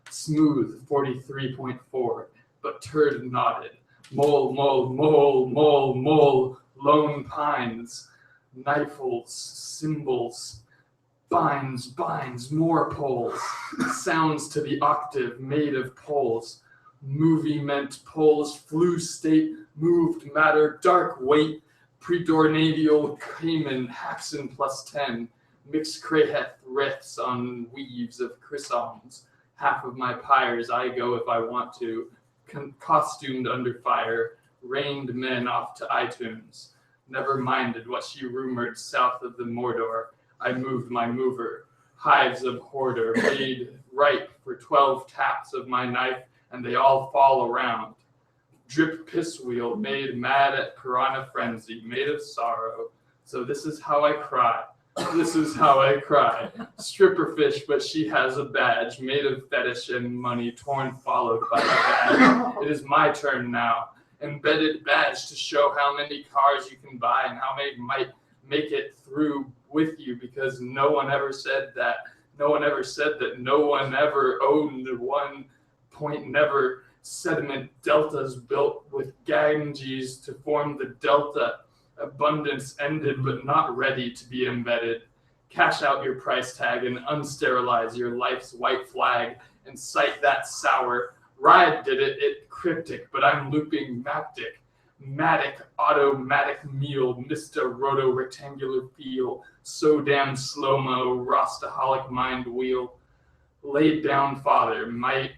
Smooth, 43.4, but turd knotted. Mole, lone pines. Knifles, symbols, binds, more poles. Sounds to the octave, made of poles. Movie meant poles, flu state, moved matter, dark weight, predornadial cayman, Haxon +10, mixed crayheth riffs on weaves of chrysons. Half of my pyres I go if I want to, costumed under fire, rained men off to iTunes. Never minded what she rumored south of the Mordor. I moved my mover. Hives of hoarder made right for 12 taps of my knife, and they all fall around. Drip piss wheel made mad at piranha frenzy, made of sorrow. So this is how I cry. This is how I cry. Stripper fish, but she has a badge made of fetish and money, torn followed by the badge. It is my turn now. Embedded badge to show how many cars you can buy and how many might make it through with you, because no one ever said that. No one ever said that. No one ever owned 1 point never sediment deltas built with Ganges to form the delta. Abundance ended but not ready to be embedded. Cash out your price tag and unsterilize your life's white flag and cite that sour. Ride did it cryptic, but I'm looping maptic. Matic, automatic meal, Mr. Roto rectangular feel, so damn slow-mo, Rostaholic mind wheel. Laid down father, might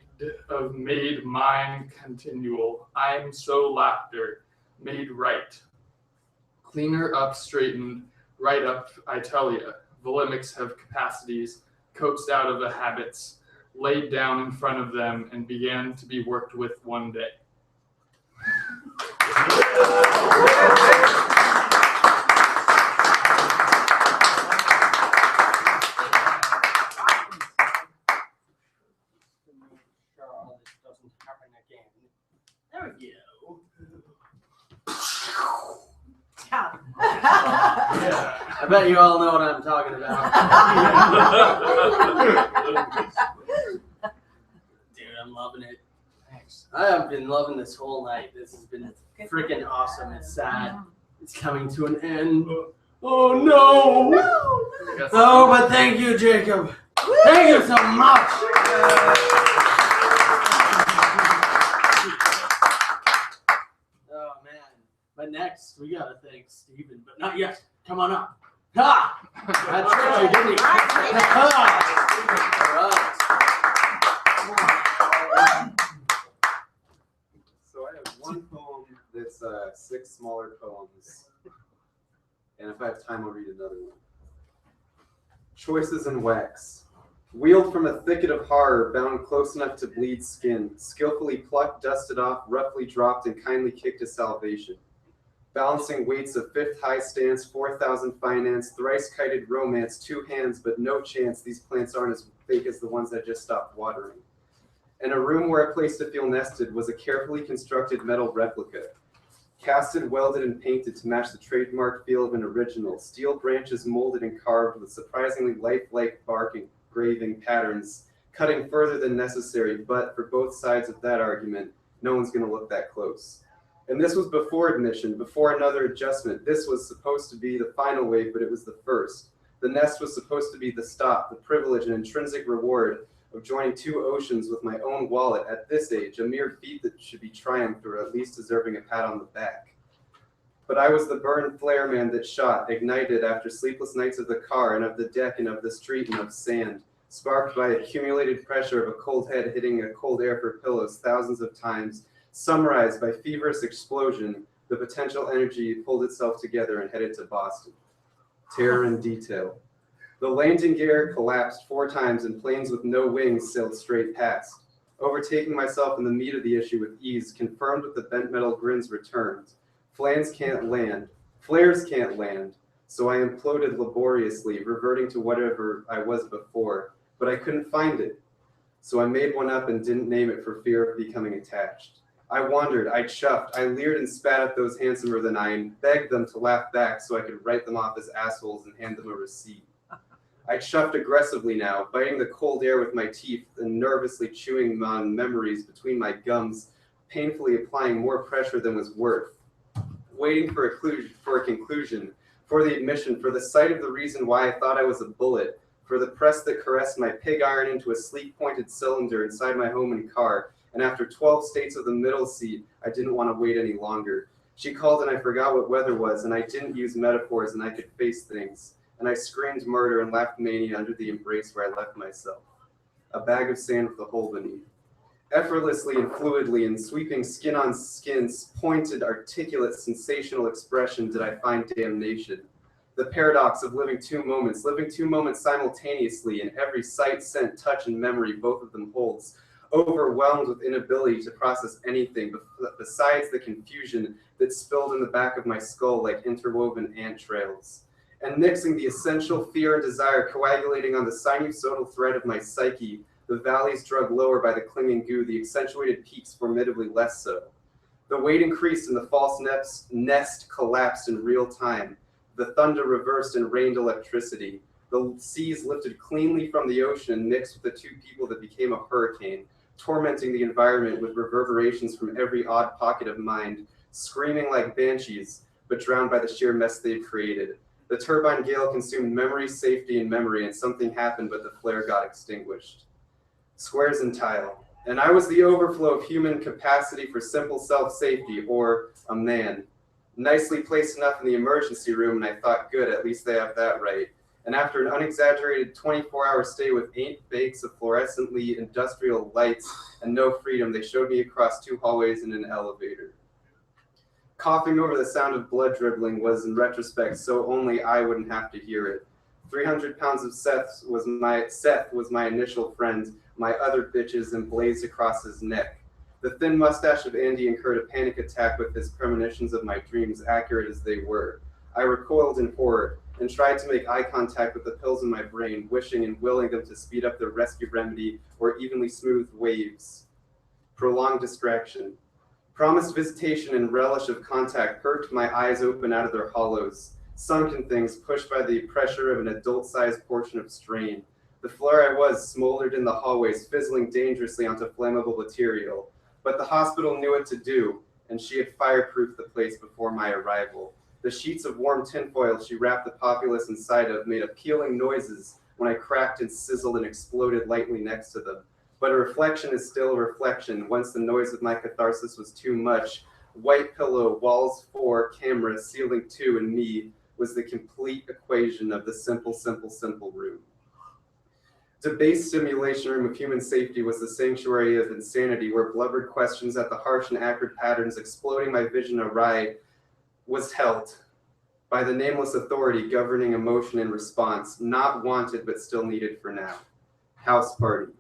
have made mine continual. I'm so laughter, made right. Cleaner up, straightened, right up, I tell ya. Volemics have capacities, coaxed out of the habits, laid down in front of them, and began to be worked with one day. There we go. Yeah. I bet you all know what I'm talking about. Dude, I'm loving it. Thanks. I have been loving this whole night. This has been freaking awesome. It's sad. It's coming to an end. Oh no! Oh, but thank you, Jacob. Thank you so much. Oh man. But next, we gotta thank Steven, but not yet. Come on up. Ha! That's right, didn't he? So I have one poem that's 6 smaller poems. And if I have time, I'll read another one. Choices in wax. Wheeled from a thicket of horror, bound close enough to bleed skin, skillfully plucked, dusted off, roughly dropped, and kindly kicked to salvation. Balancing weights of 5th high stance, 4,000 finance, thrice kited romance, 2 hands, but no chance these plants aren't as fake as the ones I just stopped watering. And a room where a place to feel nested was a carefully constructed metal replica. Casted, welded, and painted to match the trademark feel of an original. Steel branches molded and carved with surprisingly lifelike bark engraving patterns, cutting further than necessary, but for both sides of that argument, no one's going to look that close. And this was before admission, before another adjustment. This was supposed to be the final wave, but it was the first. The nest was supposed to be the stop, the privilege and intrinsic reward of joining 2 oceans with my own wallet at this age, a mere feat that should be triumphed or at least deserving a pat on the back. But I was the burned flare man that shot, ignited after sleepless nights of the car and of the deck and of the street and of sand, sparked by accumulated pressure of a cold head hitting a cold air for pillows thousands of times, summarized by feverish explosion. The potential energy pulled itself together and headed to Boston. Terror in detail. The landing gear collapsed 4 times and planes with no wings sailed straight past. Overtaking myself in the meat of the issue with ease, confirmed with the bent metal grins returned. Flares can't land, so I imploded laboriously, reverting to whatever I was before, but I couldn't find it. So I made one up and didn't name it for fear of becoming attached. I wandered, I chuffed, I leered and spat at those handsomer than I and begged them to laugh back so I could write them off as assholes and hand them a receipt. I chuffed aggressively now, biting the cold air with my teeth and nervously chewing on memories between my gums, painfully applying more pressure than was worth. Waiting for a conclusion, for the admission, for the sight of the reason why I thought I was a bullet, for the press that caressed my pig iron into a sleek pointed cylinder inside my home and car, and after 12 states of the middle seat, I didn't want to wait any longer. She called and I forgot what weather was, and I didn't use metaphors and I could face things. And I screamed murder and laughed mania under the embrace where I left myself. A bag of sand with a hole beneath. effortlessly and fluidly, in sweeping skin on skin's pointed, articulate, sensational expression did I find damnation. The paradox of living two moments simultaneously in every sight, scent, touch, and memory both of them holds, overwhelmed with inability to process anything besides the confusion that spilled in the back of my skull like interwoven ant trails. And mixing the essential fear and desire coagulating on the sinusoidal thread of my psyche, the valleys drug lower by the clinging goo, the accentuated peaks formidably less so. The weight increased and the false nest collapsed in real time. The thunder reversed and rained electricity. The seas lifted cleanly from the ocean and mixed with the two people that became a hurricane, tormenting the environment with reverberations from every odd pocket of mind, screaming like banshees, but drowned by the sheer mess they'd created. The turbine gale consumed memory, safety, and memory, and something happened, but the flare got extinguished. Squares and tile. And I was the overflow of human capacity for simple self-safety, or a man. Nicely placed enough in the emergency room, and I thought, good, at least they have that right. And after an unexaggerated 24-hour stay with 8 bakes of fluorescently industrial lights and no freedom, they showed me across 2 hallways in an elevator. Coughing over the sound of blood dribbling was, in retrospect, so only I wouldn't have to hear it. 300 pounds of Seth was my initial friend, my other bitches emblazed across his neck. The thin mustache of Andy incurred a panic attack with his premonitions of my dreams, accurate as they were. I recoiled in horror and tried to make eye contact with the pills in my brain, wishing and willing them to speed up their rescue remedy or evenly smooth waves. Prolonged distraction. Promised visitation and relish of contact perked my eyes open out of their hollows. Sunken things pushed by the pressure of an adult-sized portion of strain. The floor I was smoldered in the hallways, fizzling dangerously onto flammable material. But the hospital knew what to do, and she had fireproofed the place before my arrival. The sheets of warm tinfoil she wrapped the populace inside of made appealing noises when I cracked and sizzled and exploded lightly next to them. But a reflection is still a reflection. Once the noise of my catharsis was too much, white pillow, walls 4, camera, ceiling 2, and me was the complete equation of the simple, simple, simple room. The base stimulation room of human safety was the sanctuary of insanity, where blubbered questions at the harsh and acrid patterns exploding my vision awry was held by the nameless authority governing emotion and response, not wanted but still needed for now. House party.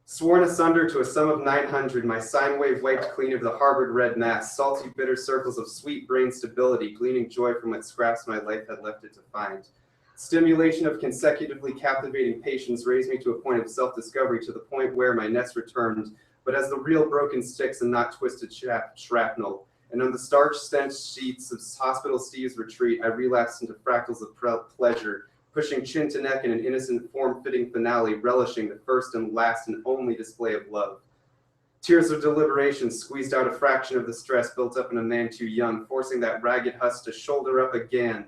Sworn asunder to a sum of 900, my sine wave wiped clean of the harbored red mass, salty bitter circles of sweet brain stability, gleaning joy from what scraps my life had left it to find. Stimulation of consecutively captivating patience raised me to a point of self-discovery, to the point where my nest returned, but as the real broken sticks and not twisted shrapnel. And on the starch-stench sheets of Hospital Steve's retreat, I relapsed into fractals of pleasure, pushing chin to neck in an innocent, form-fitting finale, relishing the first and last and only display of love. Tears of deliberation squeezed out a fraction of the stress built up in a man too young, forcing that ragged husk to shoulder up again.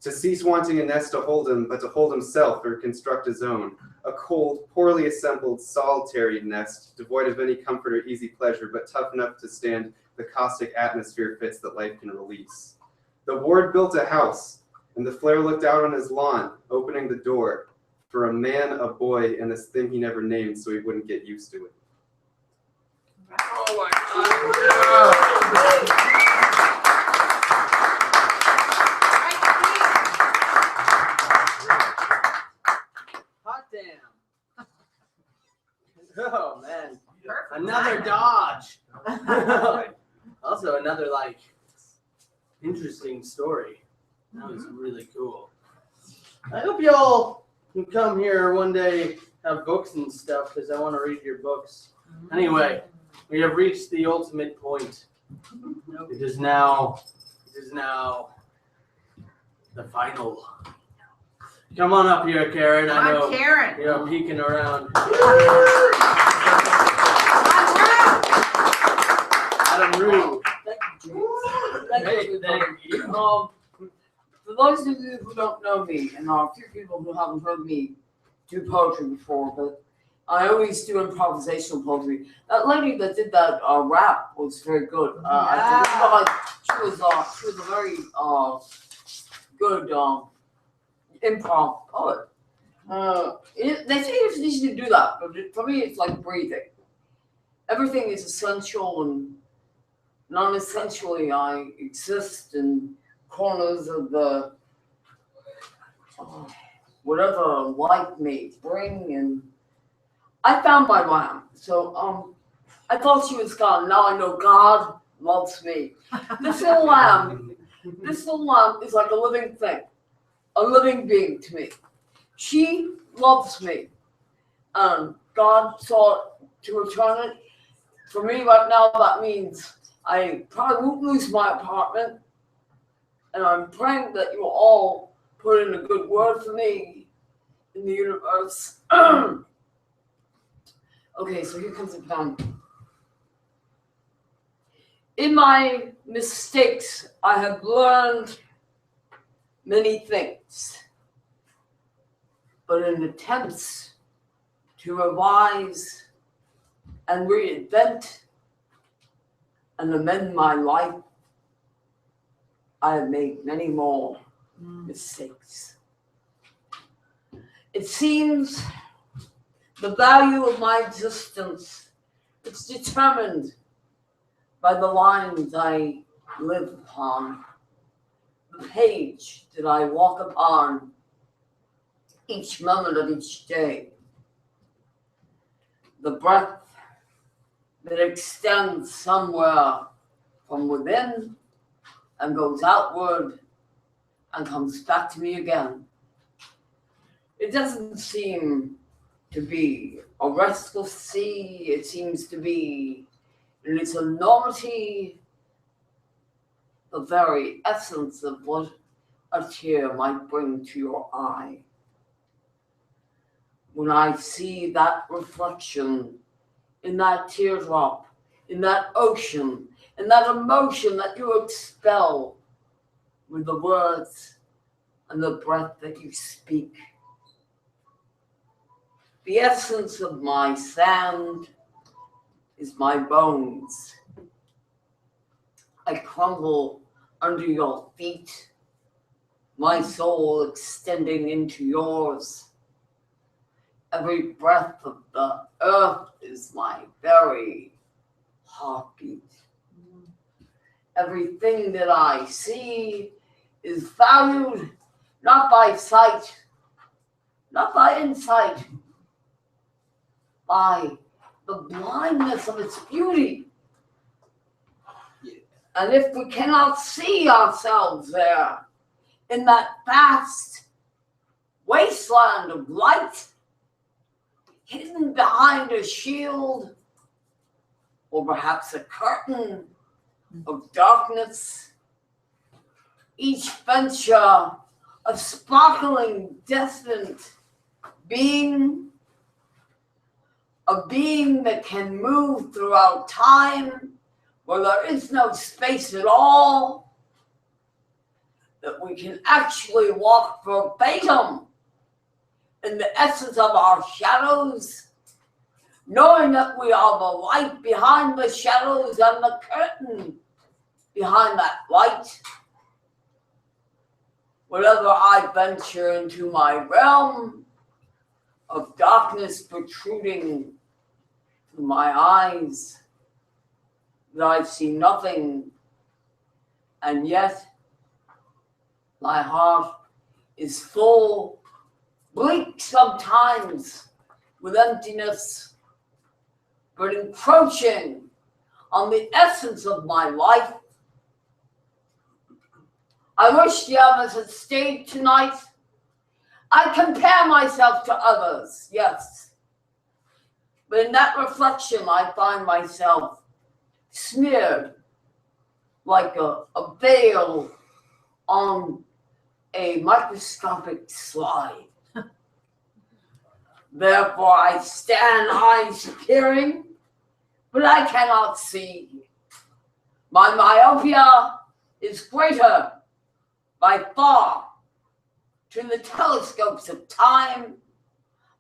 To cease wanting a nest to hold him, but to hold himself or construct his own. A cold, poorly assembled, solitary nest, devoid of any comfort or easy pleasure, but tough enough to stand the caustic atmosphere fits that life can release. The ward built a house, and the flare looked out on his lawn, opening the door for a man, a boy, and this thing he never named so he wouldn't get used to it. Oh my God. Yeah. Hot damn. Oh man. Another dodge. Also another interesting story. That was really cool. I hope y'all can come here one day, have books and stuff, because I want to read your books. Anyway, we have reached the ultimate point. It is now the final. Come on up here, Karen. I know Karen. you're peeking around. Adam Rue. Thank you. For those of you who don't know me, and there are a few people who haven't heard me do poetry before, but I always do improvisational poetry. That lady that did that rap was very good. She was a very good improv poet. They say it's easy to do that, but for me it's like breathing. everything is essential and non-essentially I exist in corners of the whatever life may bring, and I found my lamb. So I thought she was gone. Now I know God loves me. This little lamb is like a living thing, a living being to me. She loves me. God sought to return it. For me right now, that means I probably won't lose my apartment. And I'm praying that you will all put in a good word for me in the universe. Okay, so here comes the poem. In my mistakes, I have learned many things. But in attempts to revise and reinvent and amend my life, I have made many more mistakes. It seems the value of my existence is determined by the lines I live upon, the page that I walk upon each moment of each day, the breath that extends somewhere from within and goes outward and comes back to me again. It doesn't seem to be a restless sea. It seems to be, in its enormity, the very essence of what a tear might bring to your eye. When I see that reflection in that teardrop, in that ocean, in that emotion that you expel with the words and the breath that you speak. The essence of my sand is my bones. I crumble under your feet, my soul extending into yours. Every breath of the earth is my very heartbeat. Everything that I see is valued not by sight, not by insight, by the blindness of its beauty. And if we cannot see ourselves there, in that vast wasteland of light, hidden behind a shield, or perhaps a curtain of darkness, each venture a sparkling, distant being, a being that can move throughout time, where there is no space at all, that we can actually walk verbatim in the essence of our shadows, knowing that we are the light behind the shadows and the curtain behind that light. Whenever I venture into my realm of darkness protruding through my eyes, that I see nothing, and yet my heart is full, bleak sometimes with emptiness, but encroaching on the essence of my life. I wish the others had stayed tonight. I compare myself to others, yes. But in that reflection, I find myself smeared like a veil on a microscopic slide. Therefore, I stand eyes peering, but I cannot see. My myopia is greater by far to the telescopes of time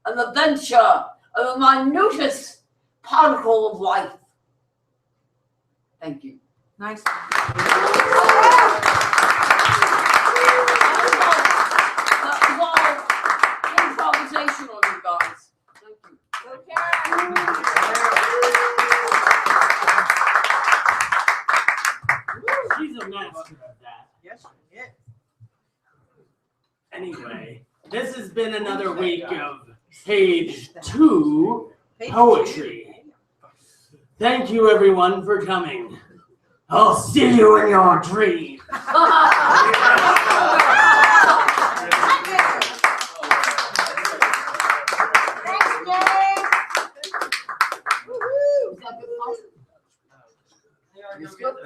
and the venture of the minutest particle of life. Thank you. Nice. Improvisational, you guys. Thank you. Go, Karen. the master of that. Yes, yes. Anyway, this has been another week of Page 2 Poetry. Thank you, everyone, for coming. I'll see you in your dreams. Thanks, Dave. Is that good, Paul? It's good.